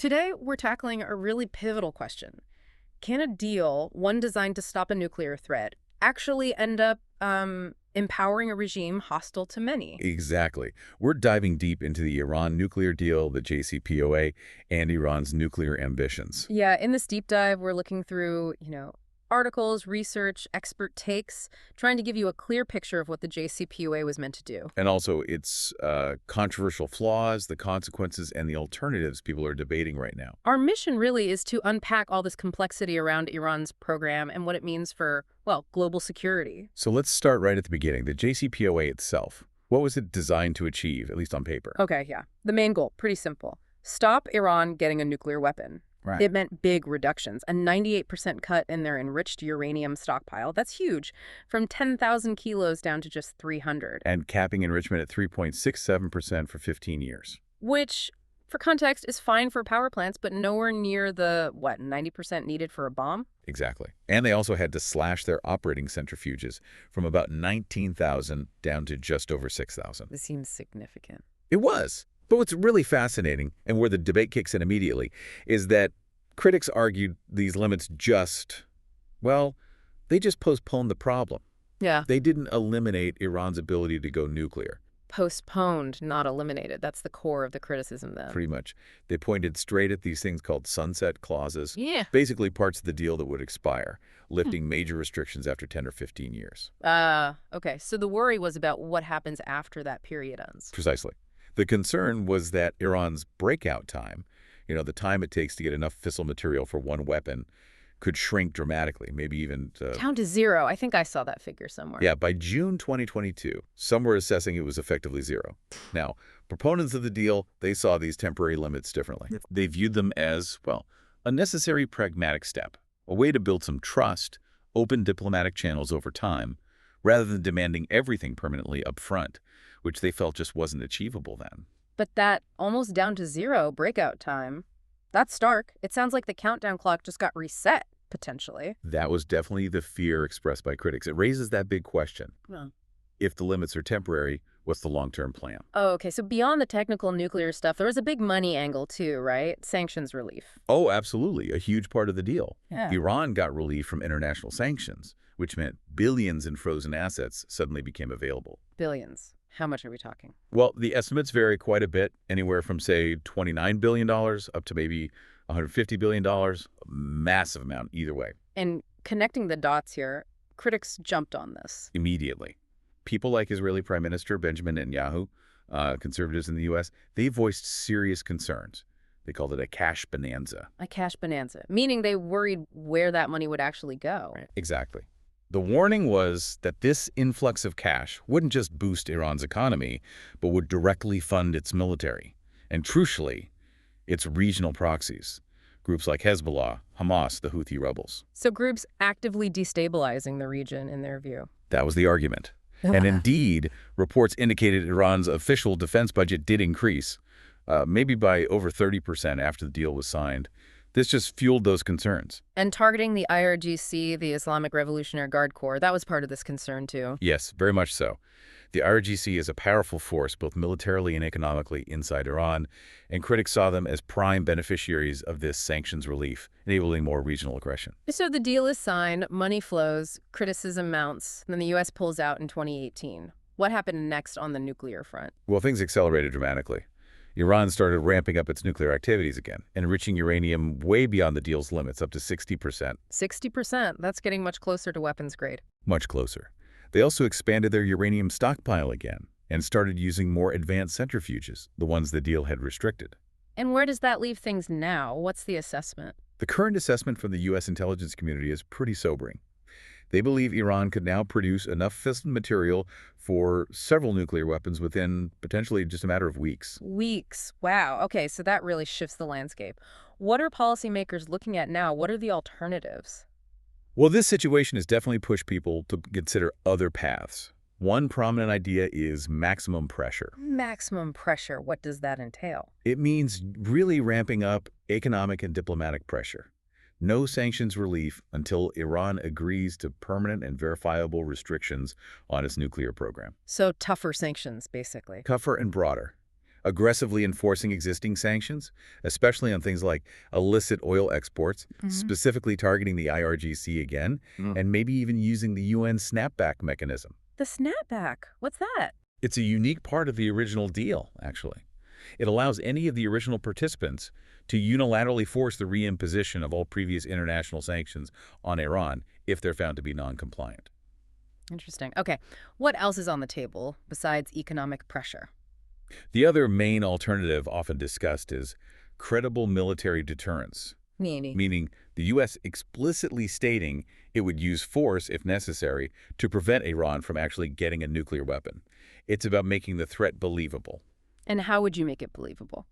Today, we're tackling a really pivotal question. Can a deal, one designed to stop a nuclear threat, actually end up empowering a regime hostile to many? Exactly. We're diving deep into the Iran nuclear deal, the JCPOA, and Iran's nuclear ambitions. Yeah, in this deep dive, we're looking through, articles, research, expert takes, trying to give you a clear picture of what the JCPOA was meant to do. And also its controversial flaws, the consequences, and the alternatives people are debating right now. Our mission really is to unpack all this complexity around Iran's program and what it means for, well, global security. So let's start right at the beginning. The JCPOA itself, what was it designed to achieve, at least on paper? Okay, yeah. The main goal, pretty simple. Stop Iran getting a nuclear weapon. Right. It meant big reductions, a 98% cut in their enriched uranium stockpile. That's huge, from 10,000 kilos down to just 300. And capping enrichment at 3.67% for 15 years. Which, for context, is fine for power plants, but nowhere near the, 90% needed for a bomb? Exactly. And they also had to slash their operating centrifuges from about 19,000 down to just over 6,000. This seems significant. It was. But what's really fascinating, and where the debate kicks in immediately, is that critics argued these limits they just postponed the problem. Yeah. They didn't eliminate Iran's ability to go nuclear. Postponed, not eliminated. That's the core of the criticism, then. Pretty much. They pointed straight at these things called sunset clauses, Yeah. basically parts of the deal that would expire, lifting major restrictions after 10 or 15 years. Okay. So the worry was about what happens after that period ends. Precisely. The concern was that Iran's breakout time, the time it takes to get enough fissile material for one weapon, could shrink dramatically, maybe even Down to zero. I think I saw that figure somewhere. Yeah, by June 2022, some were assessing it was effectively zero. Now, proponents of the deal, they saw these temporary limits differently. They viewed them as, a necessary pragmatic step, a way to build some trust, open diplomatic channels over time, rather than demanding everything permanently up front, which they felt just wasn't achievable then. But that almost down to zero breakout time, that's stark. It sounds like the countdown clock just got reset, potentially. That was definitely the fear expressed by critics. It raises that big question. Yeah. If the limits are temporary, what's the long-term plan? Oh, okay. So beyond the technical nuclear stuff, there was a big money angle too, right? Sanctions relief. Oh, absolutely. A huge part of the deal. Yeah. Iran got relief from international sanctions, which meant billions in frozen assets suddenly became available. Billions. How much are we talking? Well, the estimates vary quite a bit, anywhere from, say, $29 billion up to maybe $150 billion. A massive amount either way. And connecting the dots here, critics jumped on this. Immediately. People like Israeli Prime Minister Benjamin Netanyahu, conservatives in the U.S., they voiced serious concerns. They called it a cash bonanza. A cash bonanza, meaning they worried where that money would actually go. Right. Exactly. The warning was that this influx of cash wouldn't just boost Iran's economy, but would directly fund its military, and crucially, its regional proxies, groups like Hezbollah, Hamas, the Houthi rebels. So groups actively destabilizing the region, in their view. That was the argument. And indeed, reports indicated Iran's official defense budget did increase, maybe by over 30% after the deal was signed. This just fueled those concerns. And targeting the IRGC, the Islamic Revolutionary Guard Corps, that was part of this concern too. Yes, very much so. The IRGC is a powerful force, both militarily and economically, inside Iran, and critics saw them as prime beneficiaries of this sanctions relief, enabling more regional aggression. So the deal is signed, money flows, criticism mounts, and then the U.S. pulls out in 2018. What happened next on the nuclear front? Well, things accelerated dramatically. Iran started ramping up its nuclear activities again, enriching uranium way beyond the deal's limits, up to 60%. 60%? That's getting much closer to weapons grade. Much closer. They also expanded their uranium stockpile again and started using more advanced centrifuges, the ones the deal had restricted. And where does that leave things now? What's the assessment? The current assessment from the U.S. intelligence community is pretty sobering. They believe Iran could now produce enough fissile material for several nuclear weapons within potentially just a matter of weeks. Weeks. Wow. Okay, so that really shifts the landscape. What are policymakers looking at now? What are the alternatives? Well, this situation has definitely pushed people to consider other paths. One prominent idea is maximum pressure. Maximum pressure. What does that entail? It means really ramping up economic and diplomatic pressure. No sanctions relief until Iran agrees to permanent and verifiable restrictions on its nuclear program. So tougher sanctions, basically. Tougher and broader. aggressively enforcing existing sanctions, especially on things like illicit oil exports, specifically targeting the IRGC again, and maybe even using the UN snapback mechanism. The snapback, what's that? It's a unique part of the original deal, actually. It allows any of the original participants to unilaterally force the reimposition of all previous international sanctions on Iran if they're found to be non-compliant. Interesting. Okay, what else is on the table besides economic pressure? The other main alternative often discussed is credible military deterrence, meaning the U.S. explicitly stating it would use force, if necessary, to prevent Iran from actually getting a nuclear weapon. It's about making the threat believable. And how would you make it believable?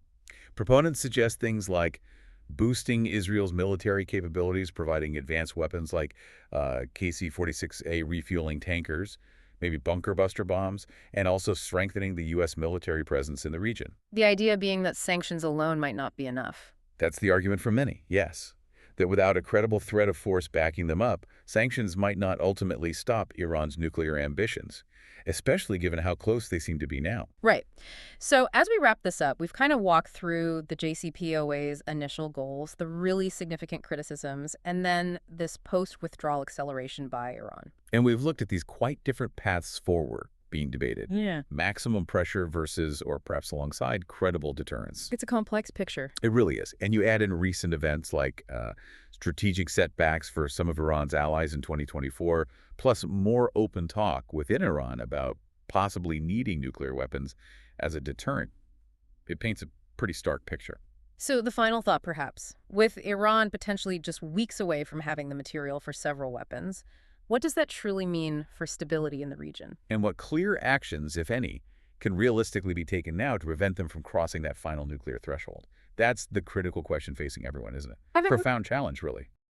Proponents suggest things like boosting Israel's military capabilities, providing advanced weapons like KC-46A refueling tankers, maybe bunker buster bombs, and also strengthening the U.S. military presence in the region. The idea being that sanctions alone might not be enough. That's the argument for many, yes. That without a credible threat of force backing them up, sanctions might not ultimately stop Iran's nuclear ambitions, especially given how close they seem to be now. Right. So as we wrap this up, we've kind of walked through the JCPOA's initial goals, the really significant criticisms, and then this post-withdrawal acceleration by Iran. And we've looked at these quite different paths forward being debated. Yeah. Maximum pressure versus, or perhaps alongside, credible deterrence. It's a complex picture. It really is. And you add in recent events like strategic setbacks for some of Iran's allies in 2024, plus more open talk within Iran about possibly needing nuclear weapons as a deterrent. It paints a pretty stark picture. So the final thought, perhaps, with Iran potentially just weeks away from having the material for several weapons, what does that truly mean for stability in the region? And what clear actions, if any, can realistically be taken now to prevent them from crossing that final nuclear threshold? That's the critical question facing everyone, isn't it? Profound challenge, really.